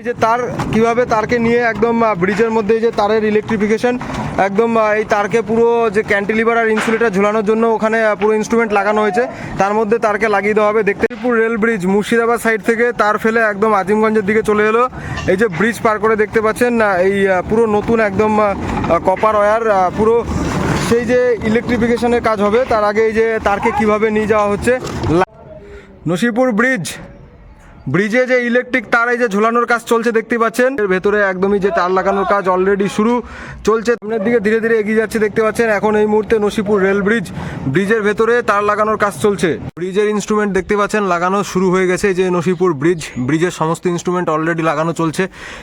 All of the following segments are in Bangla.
যে তার কিভাবে তারকে নিয়ে একদম ব্রিজের মধ্যে যে তারের ইলেকট্রিফিকেশন একদম এই তারকে পুরো যে ক্যান্টিলিভার আর ইনসুলেটর ঝোলানোর জন্য ওখানে পুরো ইনস্ট্রুমেন্ট লাগানো হয়েছে, তার মধ্যে তারকে লাগিয়ে দেওয়া হবে। দেখতে রেল ব্রিজ মুর্শিদাবাদ সাইড থেকে তার ফেলে একদম আজিমগঞ্জের দিকে চলে এলো। এই যে ব্রিজ পার করে দেখতে পাচ্ছেন এই পুরো নতুন একদম কপার ওয়্যার পুরো সেই যে ইলেকট্রিফিকেশনের কাজ হবে তার আগে এই যে তারকে কিভাবে নিয়ে যাওয়া হচ্ছে। নসিপুর ব্রিজে যে ইলেকট্রিক তার এই যে ঝোলানোর কাজ চলছে দেখতে পাচ্ছেন, এর ভেতরে একদমই যে তার লাগানোর কাজ অলরেডি শুরু চলছে, সামনের দিকে ধীরে ধীরে এগিয়ে যাচ্ছে দেখতে পাচ্ছেন। এখন এই মুহূর্তে নসিপুর রেল ব্রিজের ভেতরে তার লাগানোর কাজ চলছে। ব্রিজের ইনস্ট্রুমেন্ট দেখতে পাচ্ছেন লাগানো শুরু হয়ে গেছে। যে নসিপুর ব্রিজের সমস্ত ইনস্ট্রুমেন্ট অলরেডি লাগানো চলছে।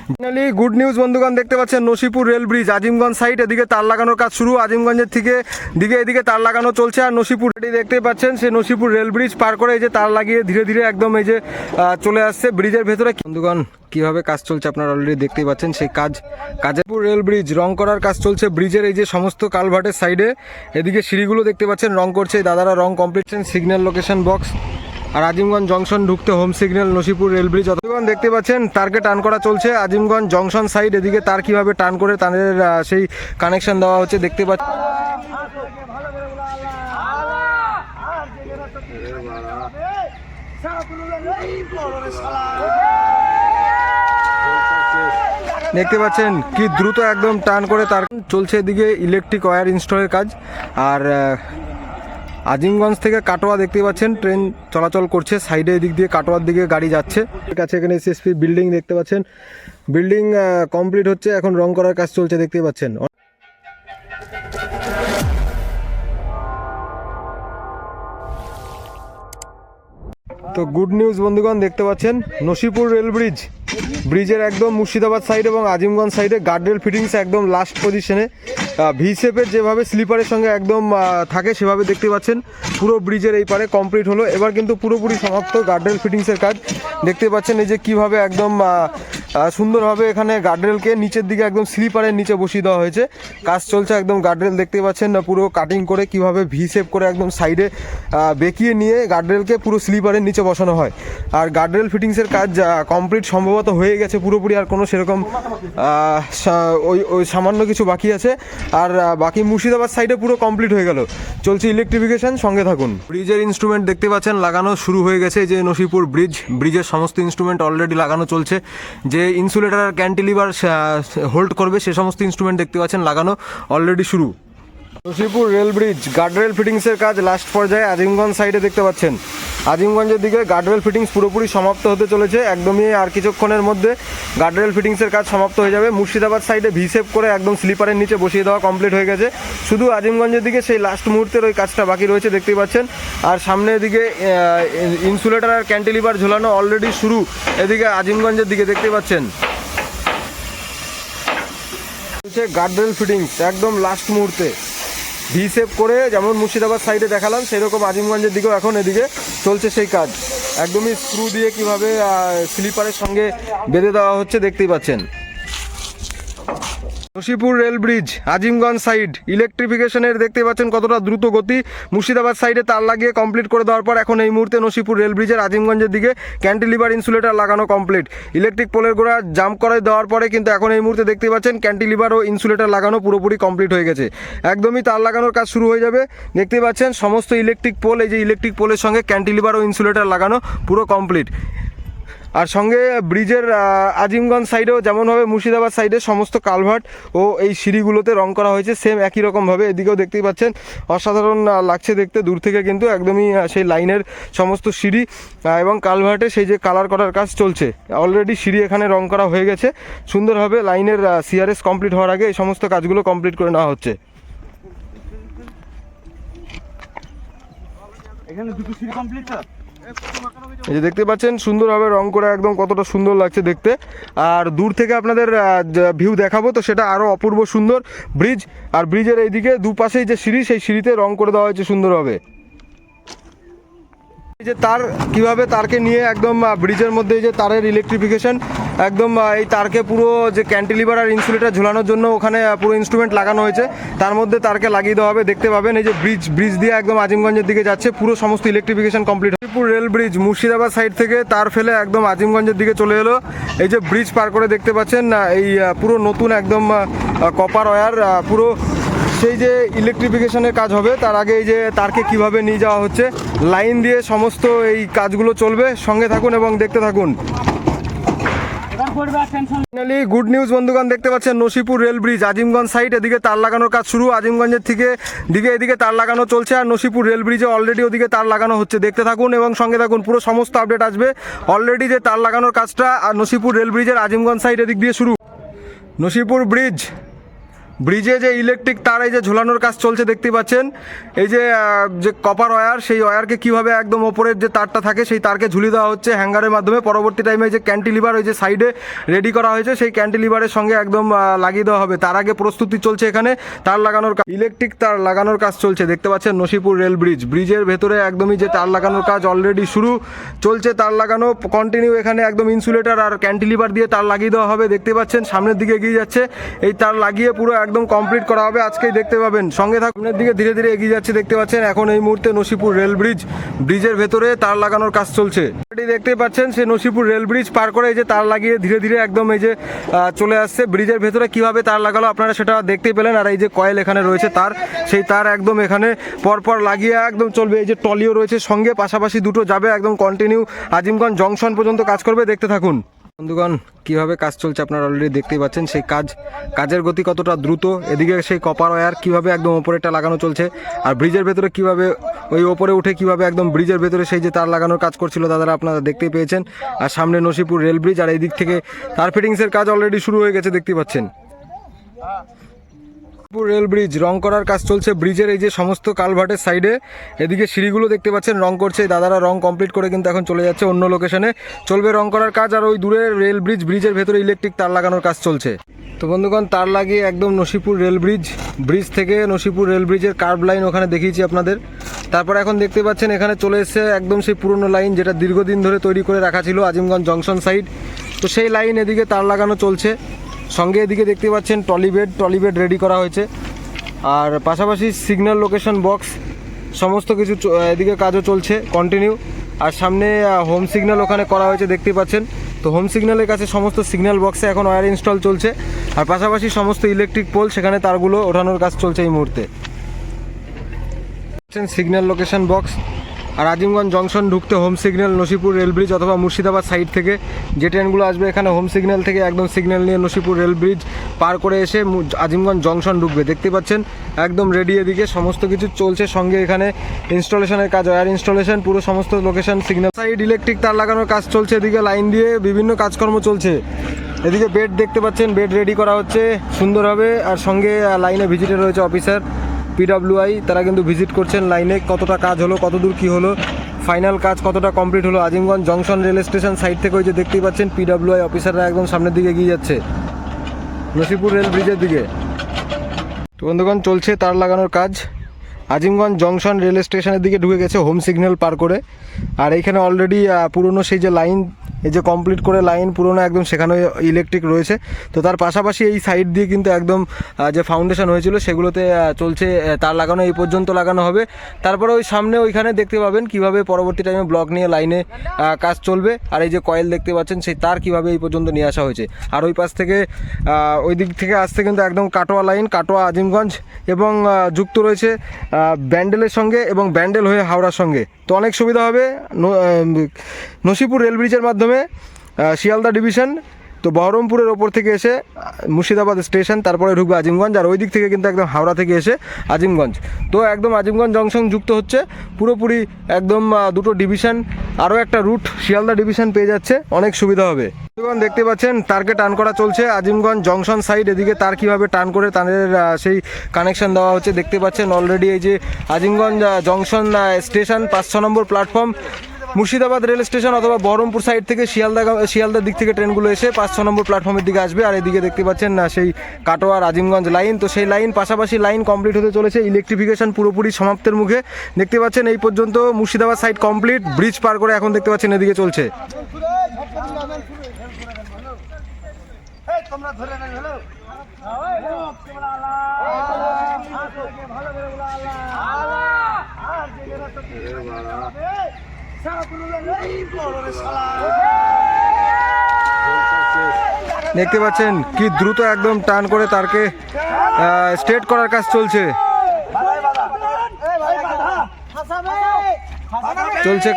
ফাইনালি গুড নিউজ বন্ধুগণ, দেখতে পাচ্ছেন Nasipur rail bridge Azimganj side, এদিকে তার লাগানোর কাজ শুরু, আজিমগঞ্জের থেকে এদিকে তার লাগানো চলছে। আর নসিপুর দেখতে পাচ্ছেন সেই নসিপুর রেল ব্রিজ পার করে এই যে তার লাগিয়ে ধীরে ধীরে একদম এই যে চলে আসছে ব্রিজের ভেতরে। বন্ধুগণ কিভাবে কাজ চলছে আপনারা অলরেডি দেখতেই পাচ্ছেন। সেই কাজেপুর রেল ব্রিজ রং করার কাজ চলছে ব্রিজের এই যে সমস্ত কালভার্টের সাইডে। এদিকে সিঁড়িগুলো দেখতে পাচ্ছেন রং করছে দাদারা, রং কমপ্লিট। সিগন্যাল লোকেশন বক্স আর আজিমগঞ্জ জংশন ঢুকতে home signal Nasipur rail bridge. অতক্ষণ দেখতে পাচ্ছেন তারকে টান করা চলছে আজিমগঞ্জ জংশন সাইড, এদিকে তার কিভাবে টান করে তাদের সেই কানেকশন দেওয়া হচ্ছে দেখতে পাচ্ছেন। দেখতে পাচ্ছেন কি দ্রুত একদম টান করে তার চলছে। এদিকে ইলেকট্রিক ওয়্যার ইনস্টলের কাজ। আর আজিমগঞ্জ থেকে কাটোয়া দেখতে পাচ্ছেন ট্রেন চলাচল করছে, সাইডে এদিক দিয়ে কাটোয়ার দিকে গাড়ি যাচ্ছে। কাছে এখানে এসএসপি বিল্ডিং দেখতে পাচ্ছেন, বিল্ডিং কমপ্লিট হচ্ছে, এখন রং করার কাজ চলছে দেখতে পাচ্ছেন। তো গুড নিউজ বন্ধুগণ, দেখতে পাচ্ছেন নসিপুর রেল ব্রিজের একদম মুর্শিদাবাদ সাইড এবং আজিমগঞ্জ সাইডে গার্ডরেল ফিটিংস একদম লাস্ট পজিশনে। ভি শেপের যেভাবে স্লিপারের সঙ্গে একদম থাকে সেভাবে দেখতে পাচ্ছেন পুরো ব্রিজের এই পারে কমপ্লিট হলো। এবার কিন্তু পুরোপুরি সমাপ্ত গার্ডরেল ফিটিংসের কাজ। দেখতে পাচ্ছেন এই যে কীভাবে একদম সুন্দরভাবে এখানে গার্ডরেলকে নিচের দিকে একদম স্লিপারের নিচে বসিয়ে দেওয়া হয়েছে। কাজ চলছে একদম গার্ডরেল দেখতে পাচ্ছেন না পুরো কাটিং করে কীভাবে ভি শেপ করে একদম সাইডে বেঁকিয়ে নিয়ে গার্ডরেলকে পুরো স্লিপারের নিচে বসানো হয়। আর গার্ডরেল ফিটিংসের কাজ কমপ্লিট সম্ভবত হয়ে গেছে পুরোপুরি, আর কোনো সেরকম ওই সামান্য কিছু বাকি আছে। আর বাকি মুর্শিদাবাদ সাইডে পুরো কমপ্লিট হয়ে গেল, চলছে ইলেকট্রিফিকেশন, সঙ্গে থাকুন। ব্রিজের ইনস্ট্রুমেন্ট দেখতে পাচ্ছেন লাগানো শুরু হয়ে গেছে। যে নসিপুর ব্রিজের সমস্ত ইনস্ট্রুমেন্ট অলরেডি লাগানো চলছে। যে ইনসুলেটর আর ক্যান্টিলিভার হোল্ড করবে সে সমস্ত ইনস্ট্রুমেন্ট দেখতে পাচ্ছেন লাগানো অলরেডি শুরু। নসিপুর রেল ব্রিজ গার্ডরেল ফিটিংসের কাজ লাস্ট পর্যায়ে আজিমগঞ্জ সাইডে দেখতে পাচ্ছেন। আজিমগঞ্জের দিকে গার্ডরেল ফিটিংস পুরোপুরি সমাপ্ত হতে চলেছে একদমই, আর কিছুক্ষণের মধ্যে গার্ডরেল ফিটিংসের কাজ সমাপ্ত হয়ে যাবে। মুর্শিদাবাদ সাইডে ভি শেপ করে একদম স্লিপারের নিচে বসিয়ে দেওয়া কমপ্লিট হয়ে গেছে। শুধু আজিমগঞ্জের দিকে সেই লাস্ট মুহূর্তের ওই কাজটা বাকি রয়েছে দেখতেই পাচ্ছেন। আর সামনের দিকে ইনসুলেটর আর ক্যান্টিলিভার ঝোলানো অলরেডি শুরু। এদিকে আজিমগঞ্জের দিকে দেখতে পাচ্ছেন গার্ডরেল ফিটিংস একদম লাস্ট মুহূর্তে ভি শেপ করে, যেমন মুর্শিদাবাদ সাইডে দেখালাম সেরকম আজিমগঞ্জের দিকেও এখন এদিকে চলছে সেই কাজ। একদমই স্ক্রু দিয়ে কিভাবে স্লিপারের সঙ্গে বেঁধে দেওয়া হচ্ছে দেখতেই পাচ্ছেন। Nasipur rail bridge Azimganj side ইলেকট্রিফিকেশনের দেখতে পাচ্ছেন কতটা দ্রুত গতি। মুর্শিদাবাদ সাইডে তার লাগিয়ে কমপ্লিট করে দেওয়ার পর এখন এই মুহূর্তে নসিপুর রেল ব্রিজের আজিমগঞ্জের দিকে ক্যান্টিলিভার ইনসুলেটর লাগানো কমপ্লিট। ইলেকট্রিক পোলের গোড়া জাম্প করে দেওয়ার পরে কিন্তু এখন এই মুহূর্তে দেখতে পাচ্ছেন ক্যান্টিলিভার ও ইনসুলেটর লাগানো পুরোপুরি কমপ্লিট হয়ে গেছে। একদমই তার লাগানোর কাজ শুরু হয়ে যাবে দেখতে পাচ্ছেন। সমস্ত ইলেকট্রিক পোল, এই যে ইলেকট্রিক পোলের সঙ্গে ক্যান্টিলিভার ও ইনসুলেটর লাগানো পুরো কমপ্লিট। আর সঙ্গে ব্রিজের আজিমগঞ্জ সাইডেও যেমনভাবে মুর্শিদাবাদ সাইডে সমস্ত কালভার্ট ও এই সিঁড়িগুলোতে রং করা হয়েছে সেম একই রকমভাবে এদিকেও দেখতেই পাচ্ছেন। অসাধারণ লাগছে দেখতে দূর থেকে, কিন্তু একদমই সেই লাইনের সমস্ত সিঁড়ি এবং কালভার্টে সেই যে কালার করার কাজ চলছে। অলরেডি সিঁড়ি এখানে রং করা হয়ে গেছে সুন্দরভাবে। লাইনের সিআরএস কমপ্লিট হওয়ার আগে এই সমস্ত কাজগুলো কমপ্লিট করে নেওয়া হচ্ছে। এখানে দুটো সিঁড়ি কমপ্লিট। এই যে দেখতে পাচ্ছেন সুন্দরভাবে রং করে একদম কতটা সুন্দর লাগছে দেখতে। আর দূর থেকে আপনাদের ভিউ দেখাবো তো সেটা আরও অপূর্ব সুন্দর ব্রিজ। আর ব্রিজের এইদিকে দুপাশেই যে সিঁড়ি সেই সিঁড়িতে রং করে দেওয়া হয়েছে সুন্দরভাবে। এই যে তার কিভাবে তারকে নিয়ে একদম ব্রিজের মধ্যে এই যে তারের ইলেকট্রিফিকেশন একদম এই তারকে পুরো যে ক্যান্টিলিভার আর ইনসুলেটর ঝুলানোর জন্য ওখানে পুরো ইনস্ট্রুমেন্ট লাগানো হয়েছে, তার মধ্যে তারকে লাগিয়ে দেওয়া হবে। দেখতে পাবেন এই যে ব্রিজ দিয়ে একদম আজিমগঞ্জের দিকে যাচ্ছে, পুরো সমস্ত electrification complete. Nasipur rail bridge Murshidabad side থেকে তার ফেলে একদম আজিমগঞ্জের দিকে চলে এলো। এই যে ব্রিজ পার করে দেখতে পাচ্ছেন এই পুরো নতুন একদম কপার ওয়্যার পুরো সেই যে ইলেকট্রিফিকেশনের কাজ হবে তার আগে এই যে তারকে কিভাবে নিয়ে যাওয়া হচ্ছে লাইন দিয়ে সমস্ত এই কাজগুলো চলবে। সঙ্গে থাকুন এবং দেখতে থাকুন। ফাইনালি গুড নিউজ বন্ধুগণ, দেখতে পাচ্ছেন Nasipur rail bridge Azimganj side, এদিকে তার লাগানোর কাজ শুরু। আজিমগঞ্জের থেকে এদিকে তার লাগানো চলছে, আর নসিপুর রেল ব্রিজে অলরেডি ওদিকে তার লাগানো হচ্ছে। দেখতে থাকুন এবং সঙ্গে থাকুন, পুরো সমস্ত আপডেট আসবে। অলরেডি যে তার লাগানোর কাজটা আর নসিপুর রেল ব্রিজের আজিমগঞ্জ সাইড এদিক দিয়ে শুরু। নসিপুর ব্রিজে যে ইলেকট্রিক তার এই যে ঝোলানোর কাজ চলছে দেখতে পাচ্ছেন। এই যে কপার ওয়্যার, সেই ওয়্যারকে কীভাবে একদম ওপরের যে তারটা থাকে সেই তারকে ঝুলিয়ে দেওয়া হচ্ছে হ্যাঙ্গারের মাধ্যমে। পরবর্তী টাইমে যে ক্যান্টিলিভার ওই যে সাইডে রেডি করা হয়েছে সেই ক্যান্টিলিভারের সঙ্গে একদম লাগিয়ে দেওয়া হবে। তার আগে প্রস্তুতি চলছে, এখানে তার লাগানোর কাজ, ইলেকট্রিক তার লাগানোর কাজ চলছে। দেখতে পাচ্ছেন নসিপুর রেল ব্রিজের ভেতরে একদমই যে তার লাগানোর কাজ অলরেডি শুরু চলছে। তার লাগানো কন্টিনিউ, এখানে একদম ইনসুলেটর আর ক্যান্টিলিভার দিয়ে তার লাগিয়ে দেওয়া হবে। দেখতে পাচ্ছেন সামনের দিকে এগিয়ে যাচ্ছে, এই তার লাগিয়ে পুরো একদম কমপ্লিট করা হবে, আজকেই দেখতে পাবেন। সঙ্গে সামনের দিকে ধীরে ধীরে এগিয়ে যাচ্ছে দেখতে পাচ্ছেন। এখন এই মুহূর্তে নসিপুর রেল ব্রিজের ভেতরে তার লাগানোর কাজ চলছে। দেখতে পাচ্ছেন সে নসিপুর রেল ব্রিজ পার করে এই যে তার লাগিয়ে ধীরে ধীরে একদম এই যে চলে আসছে। ব্রিজের ভেতরে কিভাবে তার লাগালো আপনারা সেটা দেখতেই পেলেন। আর এই যে কয়েল এখানে রয়েছে তার, সেই তার একদম এখানে পরপর লাগিয়ে একদম চলবে। এই যে টলিও রয়েছে সঙ্গে, পাশাপাশি দুটো যাবে একদম কন্টিনিউ আজিমগঞ্জ জংশন পর্যন্ত কাজ করবে। দেখতে থাকুন বন্ধুগণ কিভাবে কাজ চলছে আপনারা অলরেডি দেখতেই পাচ্ছেন। সেই কাজের গতি কতটা দ্রুত। এদিকে সেই কপার ওয়্যার কিভাবে একদম ওপরেটা লাগানো চলছে, আর ব্রিজের ভেতরে কিভাবে ওই ওপরে উঠে কিভাবে একদম ব্রিজের ভেতরে সেই যে তার লাগানোর কাজ করছিল দাদারা আপনারা দেখতেই পেয়েছেন। আর সামনে নসিপুর রেল ব্রিজ, আর এই দিক থেকে তার ফিটিংসের কাজ অলরেডি শুরু হয়ে গেছে দেখতে পাচ্ছেন। রেল ব্রিজ রং করার কাজ চলছে ব্রিজের এই যে সমস্ত কালভার্টের সাইডে। এদিকে সিঁড়িগুলো দেখতে পাচ্ছেন রং করছে দাদারা, রং কমপ্লিট করে কিন্তু এখন চলে যাচ্ছে অন্য লোকেশনে, চলবে রং করার কাজ। আর ওই দূরে রেল ব্রিজের ভেতরে ইলেকট্রিক তার লাগানোর কাজ চলছে। তো বন্ধুগণ তার লাগিয়ে একদম নসিপুর রেল ব্রিজ থেকে নসিপুর রেল ব্রিজের কার্ভ লাইন ওখানে দেখিয়েছি আপনাদের। তারপর এখন দেখতে পাচ্ছেন এখানে চলে এসছে একদম সেই পুরনো লাইন যেটা দীর্ঘদিন ধরে তৈরি করে রাখা ছিল আজিমগঞ্জ জংশন সাইড। তো সেই লাইন এদিকে তার লাগানো চলছে। সঙ্গে এদিকে দেখতে পাচ্ছেন টলিবেড রেডি করা হয়েছে, আর পাশাপাশি সিগন্যাল লোকেশন বক্স সমস্ত কিছু এদিকে কাজও চলছে কন্টিনিউ। আর সামনে হোম সিগন্যাল ওখানে করা হয়েছে দেখতেই পাচ্ছেন। তো হোম সিগন্যালের কাছে সমস্ত সিগন্যাল বক্সে এখন ওয়্যার ইনস্টল চলছে, আর পাশাপাশি সমস্ত ইলেকট্রিক পোল সেখানে তারগুলো ওঠানোর কাজ চলছে এই মুহূর্তে। সিগন্যাল লোকেশন বক্স, আর আজিমগঞ্জ জংশন ঢুকতে home signal Nasipur rail bridge অথবা মুর্শিদাবাদ সাইড থেকে যে ট্রেনগুলো আসবে এখানে হোম সিগন্যাল থেকে একদম সিগন্যাল নিয়ে নসিপুর রেল ব্রিজ পার করে এসে আজিমগঞ্জ জংশন ঢুকবে। দেখতে পাচ্ছেন একদম রেডি, এদিকে সমস্ত কিছু চলছে। সঙ্গে এখানে ইনস্টলেশনের কাজ, ওয়্যার ইনস্টলেশন, পুরো সমস্ত লোকেশন সিগন্যাল সাইড ইলেকট্রিক তার লাগানোর কাজ চলছে। এদিকে লাইন দিয়ে বিভিন্ন কাজকর্ম চলছে। এদিকে বেড দেখতে পাচ্ছেন, বেড রেডি করা হচ্ছে সুন্দরভাবে। আর সঙ্গে লাইনে ভিজিটে রয়েছে অফিসার PWI, তারা কিন্তু ভিজিট করছেন লাইনে কতটা কাজ হলো, কতদূর কি হলো, ফাইনাল কাজ কতটা কমপ্লিট হলো। Azimganj junction rail station side থেকে ওই যে দেখতেই পাচ্ছেন PWI অফিসাররা একদম সামনের দিকে এগিয়ে যাচ্ছে নসিপুর রেল ব্রিজের দিকে। তো বন্ধুগণ চলছে তার লাগানোর কাজ। আজিমগঞ্জ জংশন রেল স্টেশনের দিকে ঢুকে গেছে হোম সিগন্যাল পার করে। আর এইখানে অলরেডি পুরনো সেই যে লাইন এই যে কমপ্লিট করে লাইন পুরনো একদম সেখানে ইলেকট্রিক রয়েছে। তো তার পাশাপাশি এই সাইড দিয়ে কিন্তু একদম যে ফাউন্ডেশন হয়েছিল সেগুলোতে চলছে তার লাগানো, এই পর্যন্ত লাগানো হবে। তারপরে ওই সামনে ওইখানে দেখতে পাবেন কিভাবে পরবর্তী টাইমে ব্লক নিয়ে লাইনে কাজ চলবে। আর এই যে কয়েল দেখতে পাচ্ছেন সেই তার কিভাবে এই পর্যন্ত নিয়ে আসা হয়েছে। আর ওই পাশ থেকে ওই দিক থেকে আসতে কিন্তু একদম কাটোয়া লাইন, কাটোয়া আজিমগঞ্জ এবং যুক্ত রয়েছে ব্যান্ডেলের সঙ্গে এবং ব্যান্ডেল হয়ে হাওড়ার সঙ্গে। তো অনেক সুবিধা হবে নসিপুর রেল ব্রিজের মাধ্যমে শিয়ালদা ডিভিশন। তো বহরমপুরের ওপর থেকে এসে মুর্শিদাবাদ স্টেশন, তারপরে ঢুকবে আজিমগঞ্জ। আর ওই দিক থেকে কিন্তু একদম হাওড়া থেকে এসে আজিমগঞ্জ। তো একদম আজিমগঞ্জ জংশন যুক্ত হচ্ছে পুরোপুরি একদম দুটো ডিভিশন, আরও একটা রুট শিয়ালদা ডিভিশন পেয়ে যাচ্ছে, অনেক সুবিধা হবে। দেখতে পাচ্ছেন তারকে টান করা চলছে আজিমগঞ্জ জংশন সাইড। এদিকে তার কিভাবে টান করে তাদের সেই কানেকশন দেওয়া হচ্ছে দেখতে পাচ্ছেন অলরেডি। এই যে আজিমগঞ্জ জংশন স্টেশন 5-6 নম্বর প্ল্যাটফর্ম, মুর্শিদাবাদ রেল স্টেশন অথবা বহরমপুর সাইড থেকে শিয়ালদার দিক থেকে ট্রেনগুলো এসে 5-6 নম্বর প্ল্যাটফর্মের দিকে আসবে। আর এদিকে দেখতে পাচ্ছেন না সেই কাটোয়া রাজিমগঞ্জ লাইন, তো সেই লাইন পাশাপাশি লাইন কমপ্লিট হতে চলেছে, ইলেকট্রিফিকেশন পুরোপুরি সমাপ্তের মুখে। দেখতে পাচ্ছেন এই পর্যন্ত মুর্শিদাবাদ সাইড কমপ্লিট, ব্রিজ পার করে এখন দেখতে পাচ্ছেন এদিকে চলছে। দেখতে পাচ্ছেন কি দ্রুত একদম টার্ন করে তারকে স্ট্রেট করার কাজ চলছে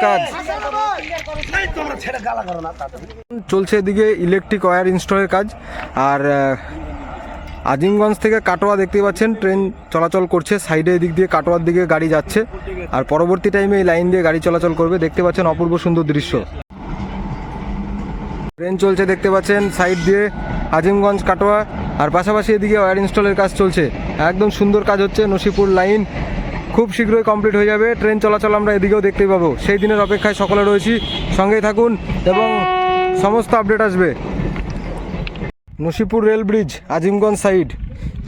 কাজ চলছে এদিকে ইলেকট্রিক ওয়্যার ইনস্টলের কাজ। আর আজিমগঞ্জ থেকে কাটোয়া দেখতে পাচ্ছেন ট্রেন চলাচল করছে, সাইডে এদিক দিয়ে কাটোয়ার দিকে গাড়ি যাচ্ছে, আর পরবর্তী টাইমে এই লাইন দিয়ে গাড়ি চলাচল করবে। দেখতে পাচ্ছেন অপূর্ব সুন্দর দৃশ্য, ট্রেন চলছে দেখতে পাচ্ছেন সাইড দিয়ে আজিমগঞ্জ কাটোয়া, আর পাশাপাশি এদিকে ওয়্যার ইনস্টলের কাজ চলছে। একদম সুন্দর কাজ হচ্ছে, নসিপুর লাইন খুব শীঘ্রই কমপ্লিট হয়ে যাবে, ট্রেন চলাচল আমরা এদিকেও দেখতে পাবো। সেই দিনের অপেক্ষায় সকলে রয়েছি, সঙ্গেই থাকুন এবং সমস্ত আপডেট আসবে। Nasipur rail bridge Azimganj side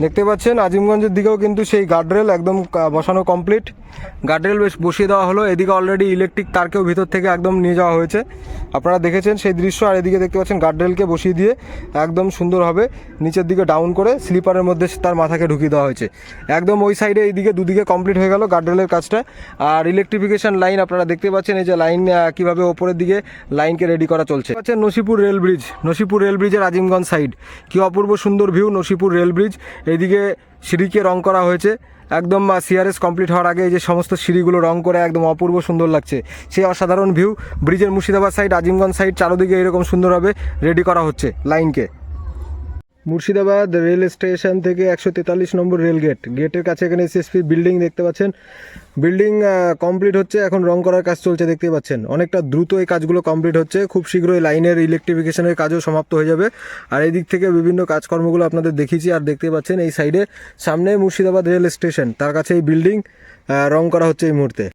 দেখতে পাচ্ছেন, আজিমগঞ্জের দিকেও কিন্তু সেই গার্ডরেল একদম বসানো কমপ্লিট, গার্ডরেল বসিয়ে দেওয়া হলো। এদিকে অলরেডি ইলেকট্রিক তারকেও ভিতর থেকে একদম নিয়ে যাওয়া হয়েছে, আপনারা দেখেছেন সেই দৃশ্য। আর এদিকে দেখতে পাচ্ছেন গার্ডরেলকে বসিয়ে দিয়ে একদম সুন্দরভাবে নিচের দিকে ডাউন করে স্লিপারের মধ্যে তার মাথাকে ঢুকিয়ে দেওয়া হয়েছে। একদম ওই সাইডে এইদিকে দুদিকে কমপ্লিট হয়ে গেল গার্ডরেলের কাজটা। আর ইলেকট্রিফিকেশন লাইন আপনারা দেখতে পাচ্ছেন, এই যে লাইন কীভাবে ওপরের দিকে লাইনকে রেডি করা চলছে। পাচ্ছেন Nasipur rail bridge, Nasipur rail ব্রিজের আজিমগঞ্জ সাইড কি অপূর্ব সুন্দর ভিউ। নসিপুর রেল ব্রিজ এইদিকে সিঁড়িকে রং করা হয়েছে, একদম সিআরএস কমপ্লিট হওয়ার আগে এই যে সমস্ত সিঁড়িগুলো রং করে একদম অপূর্ব সুন্দর লাগছে, সেই অসাধারণ ভিউ। ব্রিজের মুর্শিদাবাদ সাইড আজিমগঞ্জ সাইড চারোদিকে এরকম সুন্দরভাবে রেডি করা হচ্ছে লাইনকে। মুর্শিদাবাদ রেল স্টেশন থেকে 143 নম্বর রেল গেটের কাছে এখানে এসএসপি বিল্ডিং দেখতে পাচ্ছেন, বিল্ডিং কমপ্লিট হচ্ছে, এখন রং করার কাজ চলছে দেখতে পাচ্ছেন। অনেকটা দ্রুত এই কাজগুলো কমপ্লিট হচ্ছে, খুব শীঘ্রই লাইনের ইলেকট্রিফিকেশনের কাজও সমাপ্ত হয়ে যাবে। আর এই দিক থেকে বিভিন্ন কাজকর্মগুলো আপনাদের দেখিয়েছি। আর দেখতে পাচ্ছেন এই সাইডে সামনে মুর্শিদাবাদ রেল স্টেশন, তার কাছে এই বিল্ডিং রং করা হচ্ছে এই মুহূর্তে।